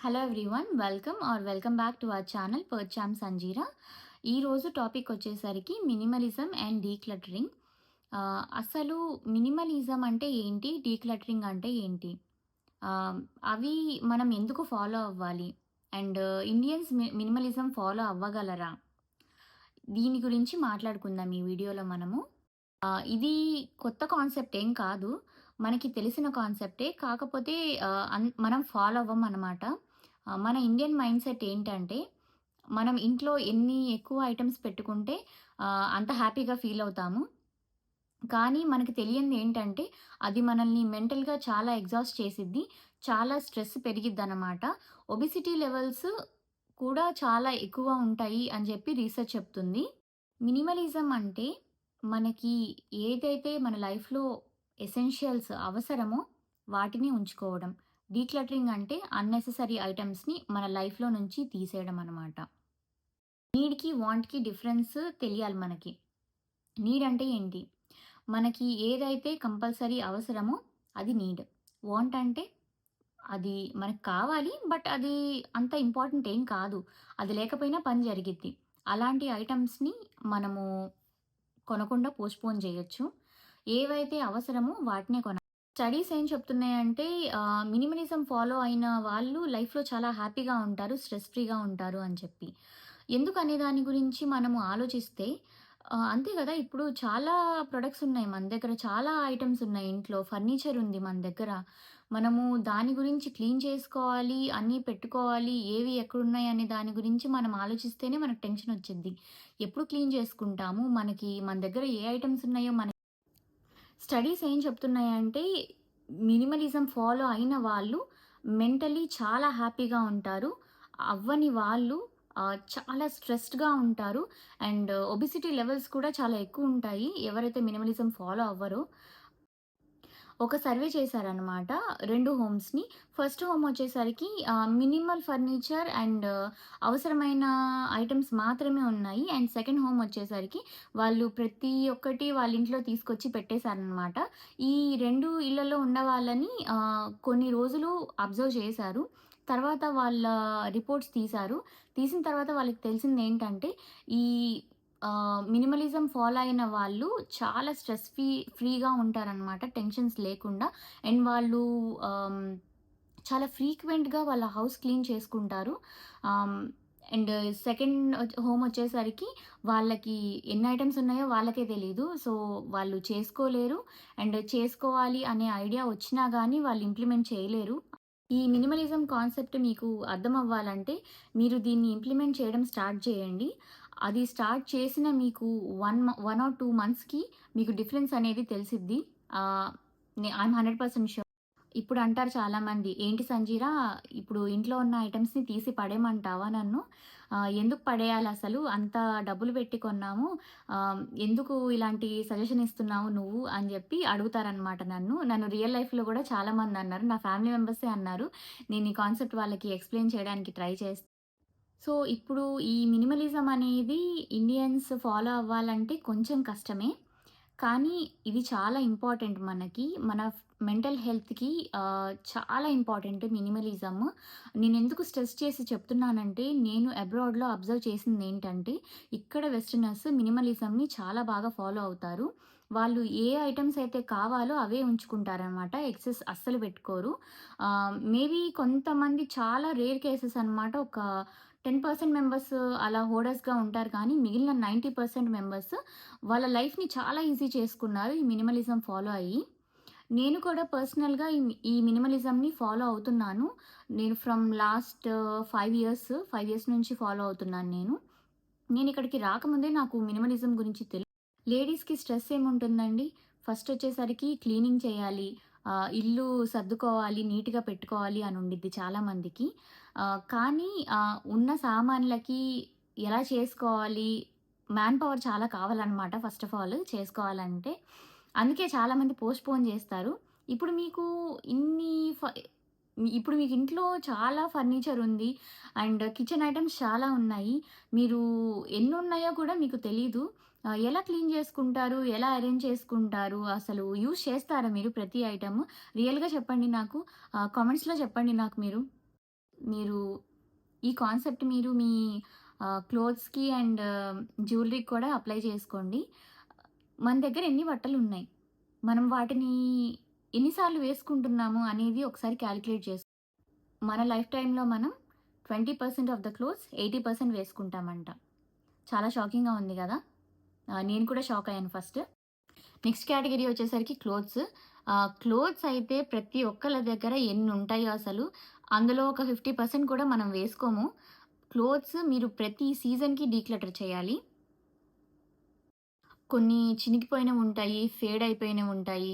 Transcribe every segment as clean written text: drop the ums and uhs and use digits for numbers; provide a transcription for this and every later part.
Hello everyone, welcome back to our channel పర్చామ్ సంజీరా. ఈరోజు టాపిక్ వచ్చేసరికి మినిమలిజం అండ్ డీక్లటరింగ్. అసలు మినిమలిజం అంటే ఏంటి? డీక్లటరింగ్ అంటే ఏంటి? ఆహ్, అవి మనం ఎందుకు ఫాలో అవ్వాలి? అండ్ ఇండియన్స్ మినిమలిజం ఫాలో అవ్వగలరా? దీని గురించి మాట్లాడుకుందాం ఈ వీడియోలో మనము. ఇది కొత్త కాన్సెప్ట్ ఏం కాదు. మనకి తెలిసిన కాన్సెప్టే. కాకపోతే మనం ఫాలో అవ్వమనమాట. మన ఇండియన్ మైండ్‌సెట్ ఏంటంటే, మనం ఇంట్లో ఎన్ని ఎక్కువ ఐటెమ్స్ పెట్టుకుంటే అంత హ్యాపీగా ఫీల్ అవుతాము. కానీ మనకి తెలియంది ఏంటంటే, అది మనల్ని మెంటల్‌గా చాలా ఎగ్జాస్ట్ చేసిద్ది. చాలా స్ట్రెస్ పెరిగిద్దనమాట. ఒబెసిటీ లెవెల్స్ కూడా చాలా ఎక్కువ ఉంటాయి అని చెప్పి రీసెర్చ్ చెప్తుంది. మినిమలిజం అంటే మనకి ఏదైతే మన లైఫ్‌లో ఎసెన్షియల్స్ అవసరమో వాటిని ఉంచుకోవడం. డీక్లటరింగ్ అంటే అన్నెసెసరీ ఐటెమ్స్‌ని మన లైఫ్‌లో నుంచి తీసేయడం అనమాట. నీడ్‌కి, వాంట్‌కి డిఫరెన్స్ తెలియాలి మనకి. నీడ్ అంటే ఏంటి? మనకి ఏదైతే కంపల్సరీ అవసరమో అది నీడ్. వాంట్ అంటే అది మనకు కావాలి. బట్ అది అంత ఇంపార్టెంట్ ఏం కాదు. అది లేకపోయినా పని జరిగిద్ది. అలాంటి ఐటెమ్స్‌ని మనము కొనకుండా పోస్ట్‌పోన్ జేయొచ్చు. ఏవైతే అవసరమో వాటినే కొనాలి. స్టడీస్ ఏం చెప్తున్నాయంటే మినిమలిజం ఫాలో అయిన వాళ్ళు లైఫ్‌లో చాలా హ్యాపీగా ఉంటారు, స్ట్రెస్ ఫ్రీగా ఉంటారు అని చెప్పి. ఎందుకనే దాని గురించి మనము ఆలోచిస్తే అంతే గదా! ఇప్పుడు చాలా ప్రొడక్ట్స్ ఉన్నాయి మన దగ్గర. చాలా ఐటెమ్స్ ఉన్నాయి ఇంట్లో. ఫర్నిచర్ ఉంది మన దగ్గర. మనము దాని గురించి క్లీన్ చేసుకోవాలి, అన్నీ పెట్టుకోవాలి, ఏవి ఎక్కడున్నాయి అనే దాని గురించి మనం ఆలోచిస్తేనే మనకు టెన్షన్ వచ్చిద్ది. ఎప్పుడు క్లీన్ చేసుకుంటాము? మన దగ్గర ఏ ఐటెమ్స్ ఉన్నాయో స్టడీస్ ఏం చెప్తున్నాయంటే, మినిమలిజం ఫాలో అయిన వాళ్ళు మెంటల్లీ చాలా హ్యాపీగా ఉంటారు. అవ్వని వాళ్ళు చాలా స్ట్రెస్డ్‌గా ఉంటారు. అండ్ ఒబెసిటీ లెవెల్స్ కూడా చాలా ఎక్కువుంటాయి. ఎవరైతే మినిమలిజం ఫాలో అవ్వరో. ఒక సర్వే చేశారనమాట 2 హోమ్స్‌ని. ఫస్ట్ హోమ్ వచ్చేసరికి మినిమల్ ఫర్నిచర్ అండ్ అవసరమైన ఐటెమ్స్ మాత్రమే ఉన్నాయి. అండ్ సెకండ్ హోమ్ వచ్చేసరికి వాళ్ళు ప్రతి ఒక్కటి వాళ్ళ ఇంట్లో తీసుకొచ్చి పెట్టేశారనమాట. ఈ 2 ఇళ్లలో ఉన్న వాళ్ళని కొన్ని రోజులు అబ్జర్వ్ చేశారు. తర్వాత వాళ్ళ రిపోర్ట్స్ తీశారు. తీసిన తర్వాత వాళ్ళకి తెలిసిందేంటంటే, ఈ మినిమలిజం ఫాలో అయిన వాళ్ళు చాలా ఫ్రీగా ఉంటారనమాట. టెన్షన్స్ లేకుండా. అండ్ వాళ్ళు ఆహ్, చాలా ఫ్రీక్వెంట్‌గా వాళ్ళ హౌస్ క్లీన్ చేసుకుంటారు. ఆహ్, అండ్ సెకండ్ హోమ్ వచ్చేసరికి వాళ్ళకి ఎన్ని ఐటెమ్స్ ఉన్నాయో వాళ్ళకే తెలీదు. సో, వాళ్ళు చేసుకోలేరు. అండ్ చేసుకోవాలి అనే ఐడియా వచ్చినా గానీ వాళ్ళు ఇంప్లిమెంట్ చేయలేరు. ఈ మినిమలిజం కాన్సెప్ట్ మీకు అర్థమవ్వాలంటే, మీరు దీన్ని ఇంప్లిమెంట్ చేయడం స్టార్ట్ చేయండి. అది స్టార్ట్ చేసిన మీకు 1 ఆర్ 2 మంత్స్‌కి మీకు డిఫరెన్స్ అనేది తెలిసిద్ది. ఆహ్, ఐయామ్ 100% ష్యూర్. ఇప్పుడు అంటారు చాలామంది, "ఏంటి సంజీరా, ఇప్పుడు ఇంట్లో ఉన్న ఐటెమ్స్‌ని తీసి పడేయమంటావా నన్ను? ఎందుకు పడేయాలసలు? అంత డబ్బులు పెట్టి కొన్నాము. ఎందుకు ఇలాంటి సజెషన్ ఇస్తున్నావు నువ్వు?" అని జెప్పి అడుగుతారనమాట నన్ను. నన్ను రియల్ లైఫ్‌లో గూడా చాలామందన్నారు. నా ఫ్యామిలీ మెంబర్సే అన్నారు. నేను ఈ కాన్సెప్ట్ వాళ్ళకి ఎక్స్‌ప్లెయిన్ చేయడానికి ట్రై చేస్తే. సో, ఇప్పుడు ఈ మినిమలిజం అనేది ఇండియన్స్ ఫాలో అవ్వాలంటే కొంచెం కష్టమే. కానీ ఇది చాలా ఇంపార్టెంట్ మనకి. మన మెంటల్ హెల్త్‌కి చాలా ఇంపార్టెంట్ మినిమలిజం. నేనెందుకు స్ట్రెస్ చేసి చెప్తున్నానంటే, నేను అబ్రాడ్‌లో అబ్జర్వ్ చేసిందేంటంటే, ఇక్కడ వెస్టర్నర్స్ మినిమలిజంని చాలా బాగా ఫాలో అవుతారు. వాళ్ళు ఏ ఐటెమ్స్ అయితే కావాలో అవే ఉంచుకుంటారనమాట. ఎక్సెస్ అస్సలు పెట్టుకోరు. మేబీ కొంతమంది చాలా రేర్ కేసెస్ అనమాట. ఒక 10% మెంబర్స్ అలా హోర్డర్స్‌గా ఉంటారు కానీ, మిగిలిన 90% మెంబర్స్ వాళ్ళ లైఫ్‌ని చాలా ఈజీ చేసుకున్నారు ఈ మినిమలిజం ఫాలో అయ్యి. నేను కూడా పర్సనల్‌గా ఈ మినిమలిజంని ఫాలో అవుతున్నాను. నేను ఫ్రమ్ లాస్ట్ 5 ఇయర్స్ నుంచి ఫాలో అవుతున్నాను నేను. నేనిక్కడికి రాకముందే నాకు మినిమలిజం గురించి లేడీస్‌కి స్ట్రెస్ ఏముంటుందండి? ఫస్ట్ వచ్చేసరికి క్లీనింగ్ చేయాలి. ఇల్లు సర్దుకోవాలి, నీట్‌గా పెట్టుకోవాలి అని ఉండిద్ది చాలామందికి. కానీ ఉన్న సామాన్లకి ఎలా చేసుకోవాలి? మ్యాన్ పవర్ చాలా కావాలనమాట ఫస్ట్ ఆఫ్ ఆల్ చేసుకోవాలంటే. అందుకే చాలామంది పోస్ట్‌పోన్ జేస్తారు. ఇప్పుడు మీకు ఇన్ని ఫ ఇప్పుడు మీకు ఇంట్లో చాలా ఫర్నిచర్ ఉంది. అండ్ కిచెన్ ఐటెమ్స్ చాలా ఉన్నాయి. మీరు ఎన్నున్నాయో కూడా మీకు తెలీదు. ఎలా క్లీన్ చేసుకుంటారు? ఎలా అరేంజ్ చేసుకుంటారు? అసలు యూజ్ చేస్తారా మీరు ప్రతి ఐటెము? రియల్‌గా చెప్పండి నాకు. కామెంట్స్‌లో చెప్పండి నాకు మీరు. మీరు ఈ కాన్సెప్ట్ మీరు మీ క్లోత్స్‌కి అండ్ జ్యువెలరీకి కూడా అప్లై చేసుకోండి. మన దగ్గర ఎన్ని బట్టలున్నాయి? మనం వాటిని ఎన్ని సార్లు వేసుకుంటున్నాము అనేది ఒకసారి క్యాలిక్యులేట్ మన లైఫ్ టైమ్‌లో మనం 20% ఆఫ్ ద క్లోత్స్ 80% వేసుకుంటామంట. చాలా షాకింగ్‌గా ఉంది గదా! నేను కూడా షాక్ అయ్యాను ఫస్ట్. నెక్స్ట్ కేటగరీ వచ్చేసరికి క్లోత్స్. క్లోత్స్ అయితే ప్రతి ఒక్కళ్ళ దగ్గర ఎన్నుంటాయో అసలు. అందులో ఒక 50% కూడా మనం వేసుకోము. క్లోత్స్ మీరు ప్రతి సీజన్‌కి డీక్లటర్ చేయాలి. కొన్ని చినిగిపోయినవుంటాయి, ఫేడ్ అయిపోయినవుంటాయి.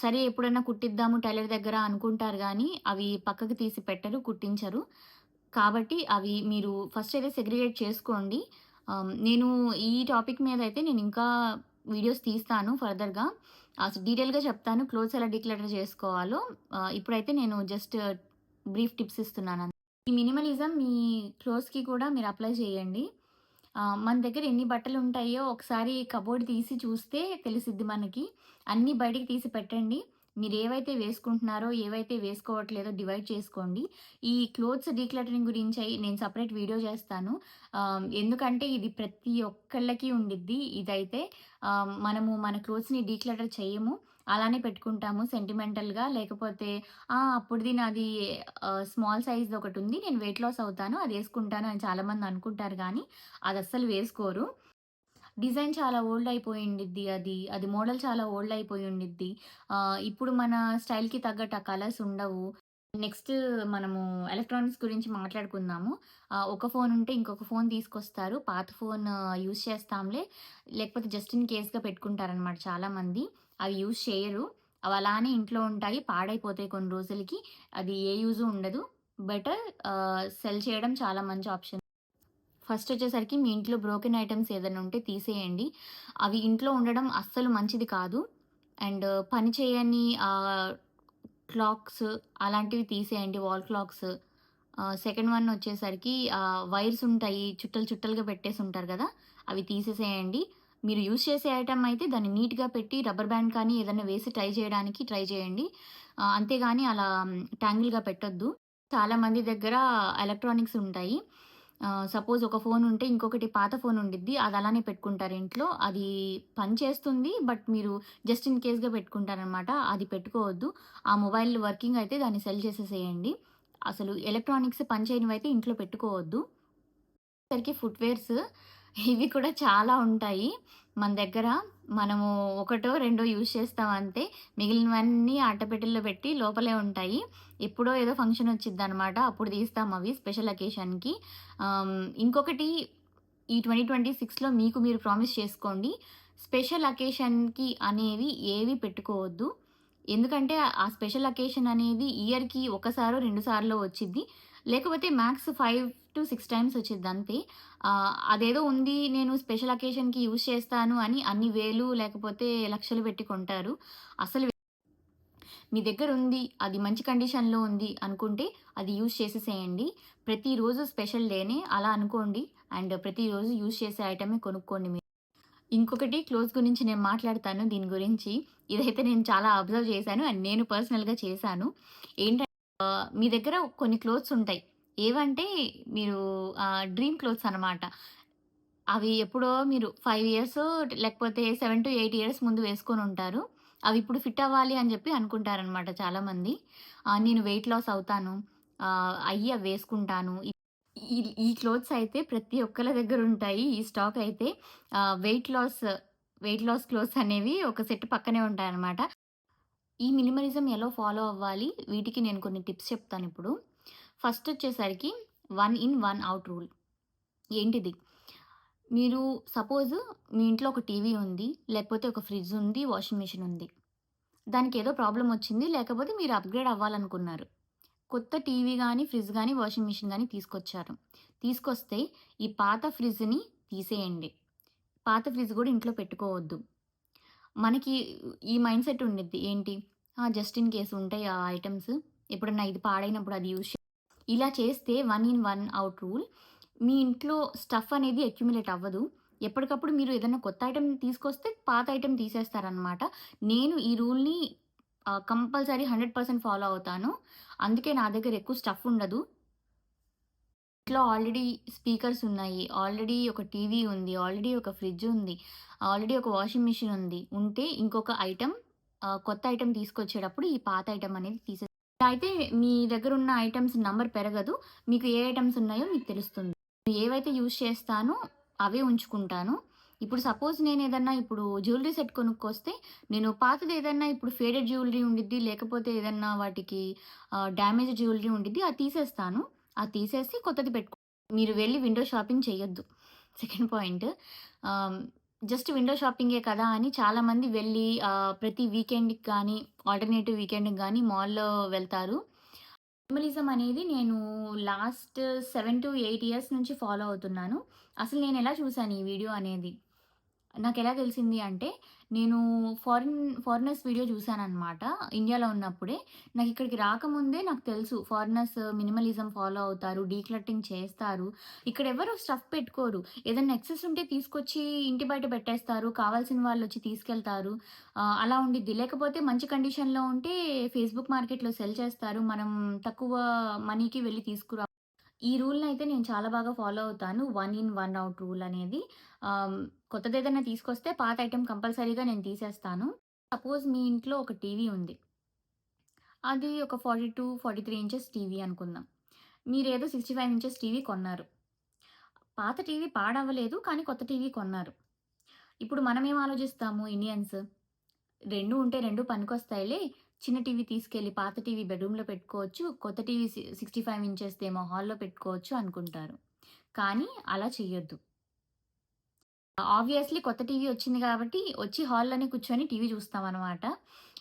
సరే ఎప్పుడన్నా కుట్టిద్దాము టైలర్ దగ్గర అనుకుంటారు గానీ, అవి పక్కకు తీసి పెట్టరు, కుట్టించరు. కాబట్టి అవి మీరు ఫస్ట్ అయితే సెగ్రిగేట్ చేసుకోండి. నేను ఈ టాపిక్ మీద అయితే నేనింకా వీడియోస్ తీస్తాను ఫర్దర్‌గా. అసలు డీటెయిల్‌గా చెప్తాను క్లోత్స్ ఎలా డీక్లటర్ చేసుకోవాలో. ఇప్పుడైతే నేను జస్ట్ బ్రీఫ్ టిప్స్ ఇస్తున్నాను. ఈ మినిమలిజం మీ క్లోత్స్‌కి కూడా మీరు అప్లై చేయండి. మన దగ్గర ఎన్ని బట్టలుంటాయో ఒకసారి కబోర్డ్ తీసి చూస్తే తెలిసిద్ది మనకి. అన్నీ బయటికి తీసి పెట్టండి. మీరేవైతే వేసుకుంటున్నారో, ఏవైతే వేసుకోవట్లేదో డివైడ్ చేసుకోండి. ఈ క్లోత్స్ డీక్లటరింగ్ గురించై నేను సెపరేట్ వీడియో చేస్తాను. ఎందుకంటే ఇది ప్రతి ఒక్కళ్ళకి ఉండిద్ది ఇదైతే. మనము మన క్లోత్స్‌ని డీక్లటర్ చెయ్యము. అలానే పెట్టుకుంటాము సెంటిమెంటల్‌గా. లేకపోతే అప్పుడుది నాది స్మాల్ సైజ్‌దొకటుంది. నేను వెయిట్ లాస్ అవుతాను. అదేసుకుంటాను అని చాలామంది అనుకుంటారు గానీ, అదస్సలు వేసుకోరు. డిజైన్ చాలా ఓల్డ్ అయిపోయుండిద్ది అది. అది మోడల్ చాలా ఓల్డ్ అయిపోయుండిద్ది. ఇప్పుడు మన స్టైల్‌కి తగ్గట్టు ఆ కలర్స్ ఉండవు. నెక్స్ట్ మనము ఎలక్ట్రానిక్స్ గురించి మాట్లాడుకుందాము. ఒక ఫోన్ ఉంటే ఇంకొక ఫోన్ తీసుకొస్తారు. పాత ఫోన్ యూజ్ చేస్తాంలే, లేకపోతే జస్ట్ ఇన్ కేస్‌గా పెట్టుకుంటారనమాట చాలామంది. అవి యూజ్ చేయరు. అవి అలానే ఇంట్లో ఉంటాయి. పాడైపోతాయి కొన్ని రోజులకి. అది ఏ యూజు ఉండదు. బెటర్ సెల్ చేయడం చాలా మంచి ఆప్షన్. ఫస్ట్ వచ్చేసరికి మీ ఇంట్లో బ్రోకెన్ ఐటెమ్స్ ఏదైనా ఉంటే తీసేయండి. అవి ఇంట్లో ఉండడం అస్సలు మంచిది కాదు. అండ్ పని చేయని క్లాక్స్ అలాంటివి తీసేయండి. Wall clocks. సెకండ్ వన్ వచ్చేసరికి వైర్స్ ఉంటాయి. చుట్టలు చుట్టలుగా పెట్టేసుంటారు గదా! అవి తీసేసేయండి. మీరు యూజ్ చేసే ఐటెమ్ అయితే దాన్ని నీట్‌గా పెట్టి రబ్బర్ బ్యాండ్ కానీ ఏదన్నా వేసి టై చేయడానికి ట్రై చేయండి. అంతేగాని అలా ట్యాంగిల్‌గా పెట్టొద్దు. చాలా మంది దగ్గర ఎలక్ట్రానిక్స్ ఉంటాయి. సపోజ్ ఒక ఫోన్ ఉంటే ఇంకొకటి పాత ఫోన్ ఉండిద్ది. అది అలానే పెట్టుకుంటారు ఇంట్లో. అది పని చేస్తుంది. బట్ మీరు జస్ట్ ఇన్ కేస్‌గా పెట్టుకుంటారనమాట. అది పెట్టుకోవద్దు. ఆ మొబైల్ వర్కింగ్ అయితే దాన్ని సెల్ చేసేసేయండి. అసలు ఎలక్ట్రానిక్స్ పనిచేయనివైతే ఇంట్లో పెట్టుకోవద్దు. సరికి ఫుట్‌వేర్స్ ఇవి కూడా చాలా ఉంటాయి మన దగ్గర. మనము ఒకటో, రెండో యూజ్ చేస్తాం అంతే. మిగిలినవన్నీ అట్టపెట్టెల్లో పెట్టి లోపలే ఉంటాయి. ఎప్పుడో ఏదో ఫంక్షన్ వచ్చిద్దనమాట. అప్పుడు తీస్తాం అవి స్పెషల్ అకేషన్‌కి. ఇంకొకటి ఈ 2026లో మీకు మీరు ప్రామిస్ చేసుకోండి. స్పెషల్ అకేషన్‌కి అనేవి ఏవి పెట్టుకోవద్దు. ఎందుకంటే ఆ స్పెషల్ అకేషన్ అనేది ఇయర్‌కి ఒకసారో, 2 సార్లో వచ్చిద్ది. లేకపోతే మ్యాక్స్ 5-6 టైమ్స్ వచ్చిద్దంతే. అదేదో ఉంది నేను స్పెషల్ అకేషన్‌కి యూజ్ చేస్తాను అని అన్ని వేలు లేకపోతే లక్షలు పెట్టి కొంటారు. అసలు మీ దగ్గరుంది, అది మంచి కండిషన్‌లో ఉంది అనుకుంటే అది యూజ్ చేసేసేయండి. ప్రతిరోజు స్పెషల్ డేనే అలా అనుకోండి. అండ్ ప్రతిరోజు యూజ్ చేసే ఐటమే కొనుక్కోండి మీరు. ఇంకొకటి క్లోత్స్ గురించి నేను మాట్లాడతాను దీని గురించి. ఇదైతే నేను చాలా అబ్జర్వ్ చేశాను. అండ్ నేను పర్సనల్‌గా చేశాను. ఏంటంటే మీ దగ్గర కొన్ని క్లోత్స్ ఉంటాయి. ఏవంటే మీరు డ్రీమ్ క్లోత్స్ అనమాట. అవి ఎప్పుడో మీరు 5 ఇయర్సో లేకపోతే 7-8 ఇయర్స్ ముందు వేసుకొనుంటారు. అవి ఇప్పుడు ఫిట్ అవ్వాలి అని జెప్పి అనుకుంటారనమాట చాలామంది. నేను వెయిట్ లాస్ అవుతాను. అయ్యి అవి వేసుకుంటాను. ఈ ఈ క్లోత్స్ అయితే ప్రతి ఒక్కళ్ళ దగ్గరుంటాయి. ఈ స్టాక్ అయితే వెయిట్ లాస్ క్లోత్స్ అనేవి ఒక సెట్ పక్కనే ఉంటాయన్నమాట. ఈ మినిమలిజం ఎలా ఫాలో అవ్వాలి? వీటికి నేను కొన్ని టిప్స్ చెప్తానిప్పుడు. ఫస్ట్ వచ్చేసరికి 1 ఇన్, 1 ఔట్ రూల్. ఏంటిది? మీరు సపోజ్ మీ ఇంట్లో ఒక టీవీ ఉంది. లేకపోతే ఒక ఫ్రిడ్జ్ ఉంది. వాషింగ్ మెషిన్ ఉంది. దానికేదో ప్రాబ్లమ్ వచ్చింది. లేకపోతే మీరు అప్‌గ్రేడ్ అవ్వాలనుకున్నారు. కొత్త టీవీ గానీ, ఫ్రిడ్జ్ గానీ, వాషింగ్ మెషిన్ గానీ తీసుకొచ్చారు. తీసుకొస్తే ఈ పాత ఫ్రిడ్జ్‌ని తీసేయండి. పాత ఫ్రిడ్జ్ గూడా ఇంట్లో పెట్టుకోవద్దు. మనకి ఈ మైండ్‌సెట్ ఉండిద్ది. ఏంటి? జస్ట్ ఇన్ కేస్ ఉంటాయి ఆ ఐటెమ్స్. ఎప్పుడన్నా ఇది పాడైనప్పుడు అది యూజ్ ఇలా చేస్తే 1 ఇన్ 1 ఔట్ రూల్. మీ ఇంట్లో స్టఫ్ అనేది అక్యుములేట్ అవ్వదు. ఎప్పటికప్పుడు మీరు ఏదైనా కొత్త ఐటెమ్ తీసుకొస్తే పాత ఐటెమ్ తీసేస్తారనమాట. నేను ఈ రూల్‌ని కంపల్సరీ 100% ఫాలో అవుతాను. అందుకే నా దగ్గర ఎక్కువ స్టఫ్ ఉండదు. ఇంట్లో ఆల్రెడీ స్పీకర్స్ ఉన్నాయి. ఆల్రెడీ ఒక టీవీ ఉంది. ఆల్రెడీ ఒక ఫ్రిడ్జ్ ఉంది. ఆల్రెడీ ఒక వాషింగ్ మిషన్ ఉంది. ఉంటే ఇంకొక ఐటెమ్ కొత్త ఐటెమ్ తీసుకొచ్చేటప్పుడు ఈ పాత ఐటెమ్ అనేది ఇలా అయితే మీ దగ్గరున్న ఐటెమ్స్ నంబర్ పెరగదు. మీకు ఏ ఐటెమ్స్ ఉన్నాయో మీకు తెలుస్తుంది. ఏవైతే యూజ్ చేస్తానో అవే ఉంచుకుంటాను. ఇప్పుడు సపోజ్ నేనేదన్నా ఇప్పుడు జ్యువెలరీ సెట్ కొనుక్కొస్తే, నేను పాతదేదన్నా ఇప్పుడు ఫేడెడ్ జ్యువెలరీ ఉండిద్ది, లేకపోతే ఏదన్నా వాటికి డ్యామేజ్ జ్యువెలరీ ఉండిద్ది. అది తీసేస్తాను. అది తీసేసి కొత్తది మీరు వెళ్లి విండో షాపింగ్ చేయొద్దు. Second point. ఆహ్, జస్ట్ విండో షాపింగే కదా అని చాలామంది వెళ్లి ప్రతి వీకెండ్‌కి గానీ, ఆల్టర్‌నేటివ్ వీకెండ్‌కి గానీ మాల్‌లో వెళ్తారు. మినిమలిజం అనేది నేను లాస్ట్ 7-8 ఇయర్స్ నుంచి ఫాలో అవుతున్నాను. అసలు నేనెలా చూసాను ఈ వీడియో అనేది? నాకెలా తెలిసింది అంటే, నేను ఫారినర్స్ వీడియో చూసాననమాట. ఇండియాలో ఉన్నప్పుడే. నాకిక్కడికి రాకముందే నాకు తెలుసు ఫారినర్స్ మినిమలిజం ఫాలో అవుతారు, డీక్లటరింగ్ చేస్తారు. ఇక్కడెవరు స్టఫ్ పెట్టుకోరు. ఏదన్నా ఎక్సెస్ ఉంటే తీసుకొచ్చి ఇంటి బయట పెట్టేస్తారు. కావాల్సిన వాళ్ళొచ్చి తీసుకెళ్తారు. అలా ఉండిద్ది. లేకపోతే మంచి కండిషన్‌లో ఉంటే ఫేస్‌బుక్ మార్కెట్‌లో సెల్ చేస్తారు. మనం తక్కువ మనీకి వెళ్లి ఈ రూల్‌నయితే నేను చాలా బాగా ఫాలో అవుతాను. One in, one out rule అనేది. కొత్తదేదన్నా తీసుకొస్తే పాత ఐటెమ్ కంపల్సరీగా నేను తీసేస్తాను. సపోజ్ మీ ఇంట్లో ఒక టీవీ ఉంది. అది ఒక 42, 43 ఇంచెస్ టీవీ అనుకుందాం. మీరేదో 65 ఇంచెస్ టీవీ కొన్నారు. పాత టీవీ పాడవ్వలేదు. కానీ కొత్త టీవీ కొన్నారు. ఇప్పుడు మనమేం ఆలోచిస్తాము ఇండియన్స్? 2 ఉంటే 2 పనికొస్తాయిలే. చిన్న టీవీ తీసుకెళ్ళి పాత టీవీ బెడ్‌రూమ్‌లో పెట్టుకోవచ్చు. కొత్త టీవీ 65 ఇంచెస్‌దేమో హాల్‌లో పెట్టుకోవచ్చు అనుకుంటారు. కానీ అలా చెయ్యొద్దు. ఆబ్వియస్‌లీ కొత్త టీవీ వచ్చింది కాబట్టి, వచ్చి హాల్‌లోనే కూర్చొని టీవీ చూస్తామనమాట.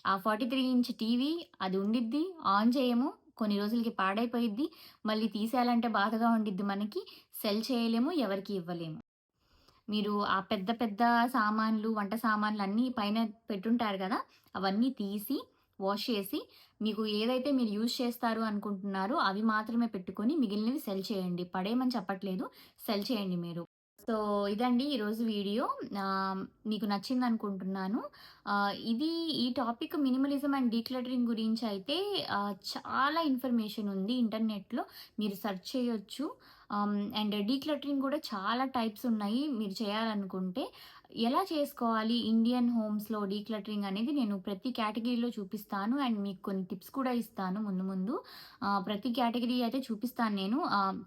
ఆ 43 ఇంచ్ టీవీ అది ఉండిద్ది. ఆన్ చేయము. కొన్ని రోజులకి పాడైపోయిద్ది. మళ్ళీ తీసేయాలంటే బాధగా ఉండిద్ది మనకి. సెల్ చేయలేము. ఎవరికీ ఇవ్వలేము. మీరు ఆ పెద్ద పెద్ద సామాన్లు, వంట సామాన్లు అన్నీ పైన పెట్టుంటారు గదా! అవన్నీ తీసి, వాష్ చేసి, మీకు ఏదైతే మీరు యూజ్ చేస్తారు అనుకుంటున్నారో అవి మాత్రమే పెట్టుకొని మిగిలినవి సెల్ చేయండి. పడేయమని చెప్పట్లేదు. సెల్ చేయండి మీరు. సో, ఇదండి ఈరోజు వీడియో. మీకు నచ్చిందనుకుంటున్నాను. ఇది ఈ టాపిక్ మినిమలిజం అండ్ డీక్లటరింగ్ గురించయితే చాలా ఇన్ఫర్మేషన్ ఉంది ఇంటర్నెట్‌లో. మీరు సెర్చ్ చేయొచ్చు. అండ్ డీక్లటరింగ్ గూడా చాలా టైప్స్ ఉన్నాయి మీరు చేయాలనుకుంటే. ఎలా చేసుకోవాలి ఇండియన్ హోమ్స్‌లో డీక్లటరింగ్ అనేది నేను ప్రతి కేటగిరీలో చూపిస్తాను. అండ్ మీకు కొన్ని టిప్స్ కూడా ఇస్తాను ముందు ముందు. ప్రతి కేటగిరీ అయితే చూపిస్తాను నేను.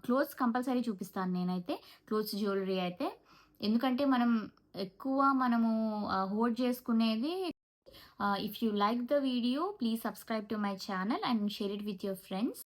క్లోత్స్ కంపల్సరీ చూపిస్తాను నేనైతే. క్లోత్స్, జ్యువెలరీ అయితే. ఎందుకంటే మనము హోర్డ్ చేసుకునేది if you like the video please subscribe to my channel and share it with your friends.